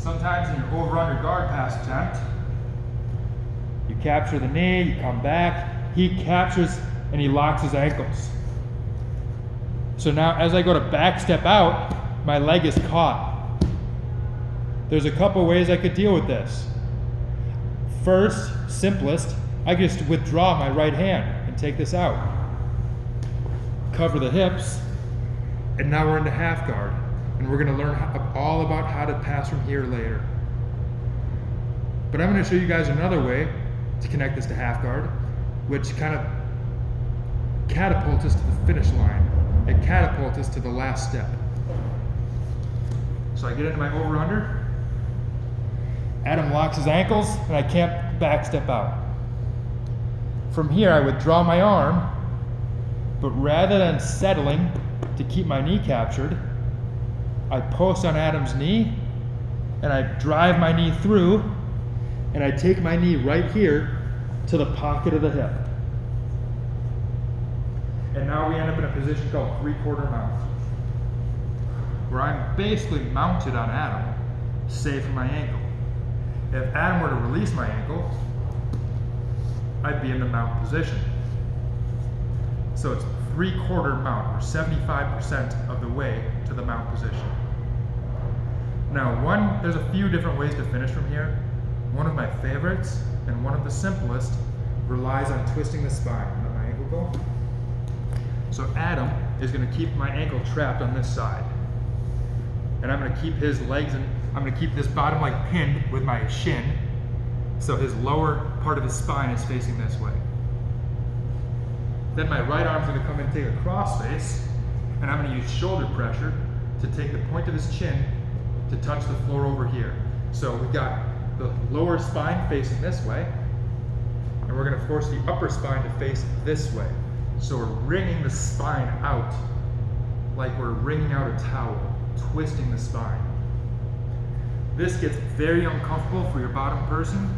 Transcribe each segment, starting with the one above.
sometimes in your over-under guard pass attempt, you capture the knee, you come back, he captures and he locks his ankles. So now as I go to back step out, my leg is caught. There's a couple ways I could deal with this. First, simplest, I could just withdraw my right hand and take this out. Cover the hips, and now we're into half guard. And we're gonna learn all about how to pass from here later. But I'm gonna show you guys another way to connect this to half guard, which kind of catapults us to the finish line. It catapults us to the last step. So I get into my over-under. Adam locks his ankles, and I can't back step out. From here, I withdraw my arm, but rather than settling to keep my knee captured, I post on Adam's knee, and I drive my knee through, and I take my knee right here to the pocket of the hip. And now we end up in a position called three-quarter mount, where I'm basically mounted on Adam, save for my ankle. If Adam were to release my ankle, I'd be in the mount position. So it's three-quarter mount, or 75% of the way to the mount position. Now there's a few different ways to finish from here. One of my favorites, and one of the simplest, relies on twisting the spine. Let my ankle go. So Adam is gonna keep my ankle trapped on this side. And I'm gonna keep his legs, and I'm gonna keep this bottom leg pinned with my shin, so his lower part of his spine is facing this way. Then my right arm's gonna come and take a cross face, and I'm gonna use shoulder pressure to take the point of his chin to touch the floor over here. So we've got the lower spine facing this way, and we're gonna force the upper spine to face this way. So we're wringing the spine out like we're wringing out a towel, twisting the spine. This gets very uncomfortable for your bottom person,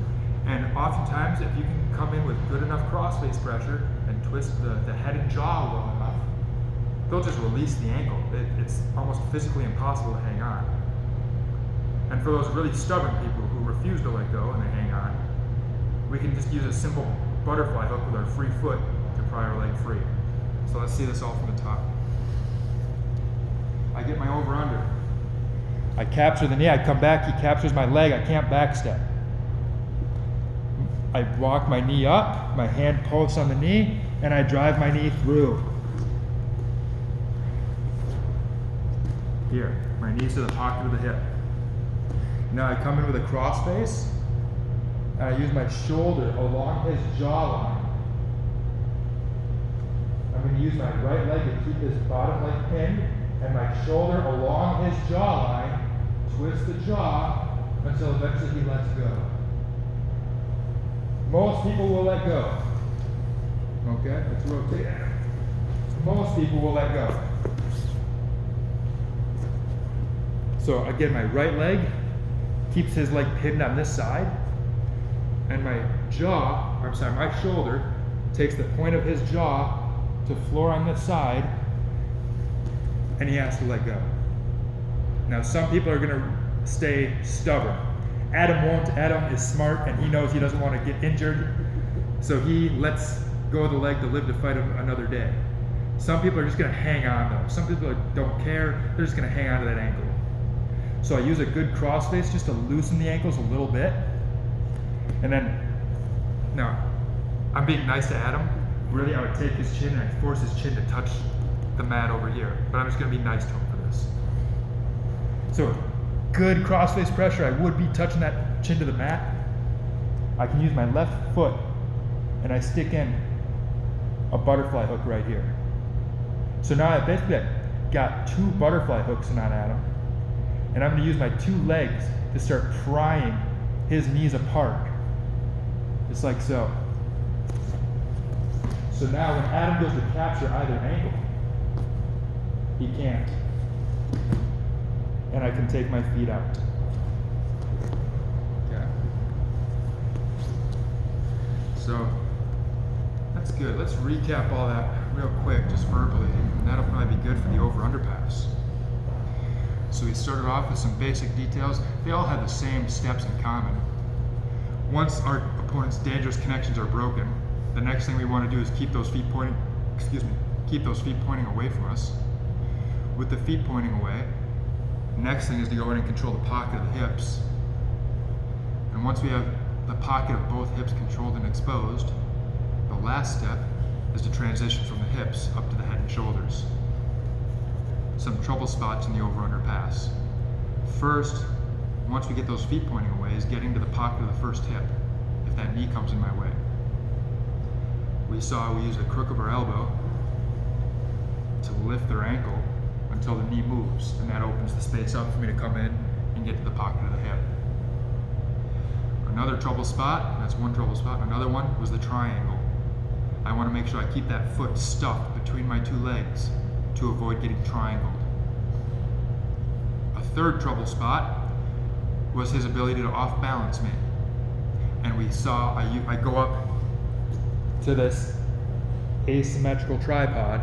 and oftentimes if you can come in with good enough cross-face pressure and twist the head and jaw well enough, they'll just release the ankle. It's almost physically impossible to hang on. And for those really stubborn people who refuse to let go and they hang on, we can just use a simple butterfly hook with our free foot to pry our leg free. So let's see this all from the top. I get my over-under. I capture the knee, I come back, he captures my leg, I can't backstep. I walk my knee up, my hand posts on the knee, and I drive my knee through. Here, my knee's to the pocket of the hip. Now I come in with a cross face, and I use my shoulder along his jawline. I'm going to use my right leg to keep his bottom leg pinned, and my shoulder along his jawline, twist the jaw until eventually he lets go. Most people will let go. Okay, let's rotate. Most people will let go. So again, my right leg keeps his leg pinned on this side, and my shoulder takes the point of his jaw to floor on this side, and he has to let go. Now some people are gonna stay stubborn. Adam won't. Adam is smart, and he knows he doesn't want to get injured, so he lets go of the leg to live to fight another day. Some people are just gonna hang on though. Some people don't care, they're just gonna hang on to that ankle. So I use a good cross face just to loosen the ankles a little bit. And then, now, I'm being nice to Adam. Really, I would take his chin and I'd force his chin to touch the mat over here. But I'm just gonna be nice to him for this. So, good cross face pressure, I would be touching that chin to the mat. I can use my left foot and I stick in a butterfly hook right here. So now I basically got two butterfly hooks in on Adam. And I'm going to use my two legs to start prying his knees apart. Just like so. So now when Adam goes to capture either ankle, he can't. And I can take my feet out. Okay. So that's good. Let's recap all that real quick, just verbally. And that'll probably be good for the over-under pass. So we started off with some basic details. They all have the same steps in common. Once our opponent's dangerous connections are broken, the next thing we want to do is keep those feet pointing away from us. With the feet pointing away, next thing is to go in and control the pocket of the hips. And once we have the pocket of both hips controlled and exposed, the last step is to transition from the hips up to the head and shoulders. Some trouble spots in the over-under pass. First, once we get those feet pointing away, is getting to the pocket of the first hip, if that knee comes in my way. We saw we use the crook of our elbow to lift their ankle until the knee moves, and that opens the space up for me to come in and get to the pocket of the hip. Another trouble spot, that's one trouble spot, another one was the triangle. I want to make sure I keep that foot stuffed between my two legs to avoid getting triangled. A third trouble spot was his ability to off-balance me. And we saw, I go up to this asymmetrical tripod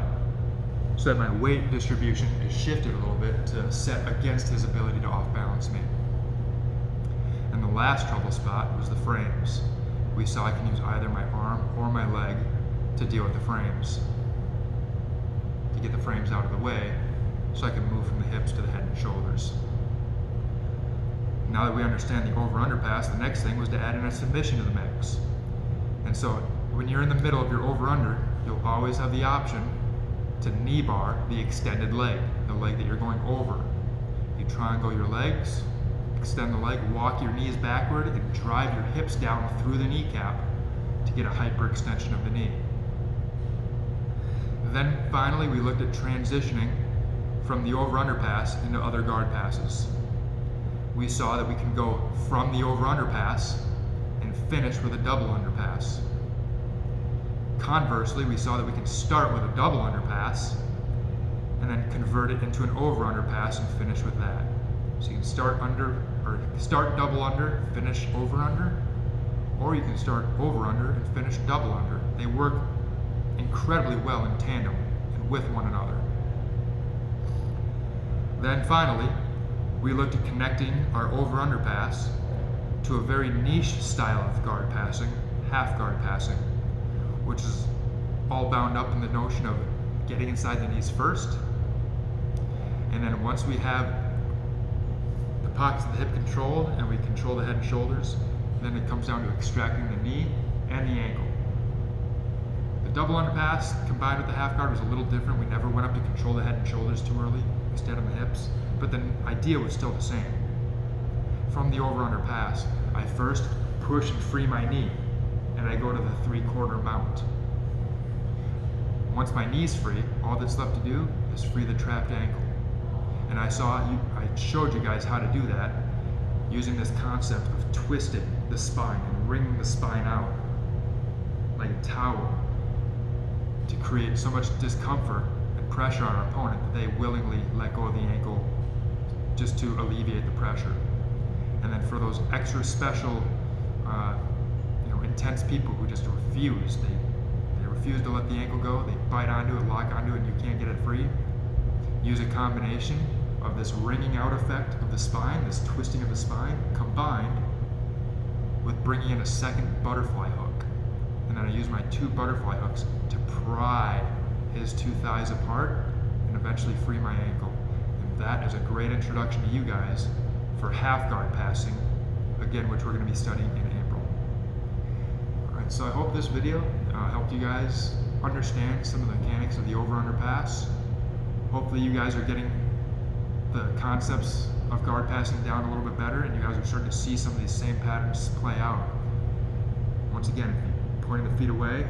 so that my weight distribution is shifted a little bit to set against his ability to off-balance me. And the last trouble spot was the frames. We saw I can use either my arm or my leg to deal with the frames, to get the frames out of the way so I can move from the hips to the head and shoulders. Now that we understand the over-under pass, the next thing was to add in a submission to the mix. And so when you're in the middle of your over-under, you'll always have the option to knee bar the extended leg, the leg that you're going over. You triangle your legs, extend the leg, walk your knees backward, and drive your hips down through the kneecap to get a hyperextension of the knee. Then finally, we looked at transitioning from the over-under pass into other guard passes. We saw that we can go from the over-under pass and finish with a double under pass. Conversely, we saw that we can start with a double under pass and then convert it into an over-under pass and finish with that. So you can start double under, finish over under, or you can start over under and finish double under. They work incredibly well in tandem and with one another. Then finally, we looked at connecting our over-under pass to a very niche style of guard passing, half guard passing, which is all bound up in the notion of getting inside the knees first, and then once we have the pockets of the hip controlled and we control the head and shoulders, then it comes down to extracting the knee and the ankle. The double under pass combined with the half guard was a little different. We never went up to control the head and shoulders too early. We stayed on the hips, but the idea was still the same. From the over-under pass, I first push and free my knee, and I go to the 3/4 mount. Once my knee's free, all that's left to do is free the trapped ankle. And I showed you guys how to do that using this concept of twisting the spine and wringing the spine out like a towel to create so much discomfort and pressure on our opponent that they willingly let go of the ankle just to alleviate the pressure. And then for those extra special intense people who just refuse, they refuse to let the ankle go, they bite onto it, lock onto it, and you can't get it free. Use a combination of this wringing out effect of the spine, this twisting of the spine, combined with bringing in a second butterfly hook. And then I use my 2 butterfly hooks to pry his 2 thighs apart and eventually free my ankle. And that is a great introduction to you guys for half guard passing, again, which we're going to be studying in April. Alright, so I hope this video helped you guys understand some of the mechanics of the over-under pass. Hopefully you guys are getting the concepts of guard passing down a little bit better, and you guys are starting to see some of these same patterns play out. Once again, pointing the feet away,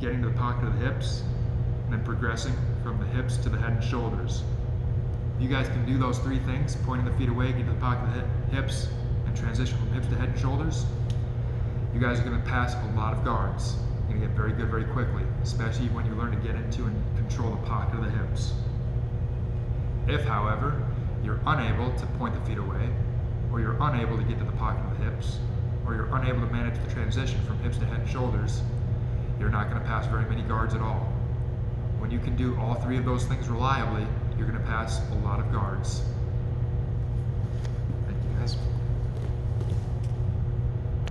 getting to the pocket of the hips, and then progressing from the hips to the head and shoulders. If you guys can do those 3 things, pointing the feet away, get to the pocket of the hips, and transition from hips to head and shoulders, you guys are going to pass a lot of guards. You're going to get very good very quickly, especially when you learn to get into and control the pocket of the hips. If, however, you're unable to point the feet away, or you're unable to get to the pocket of the hips, or you're unable to manage the transition from hips to head and shoulders, you're not going to pass very many guards at all. When you can do all 3 of those things reliably, you're going to pass a lot of guards.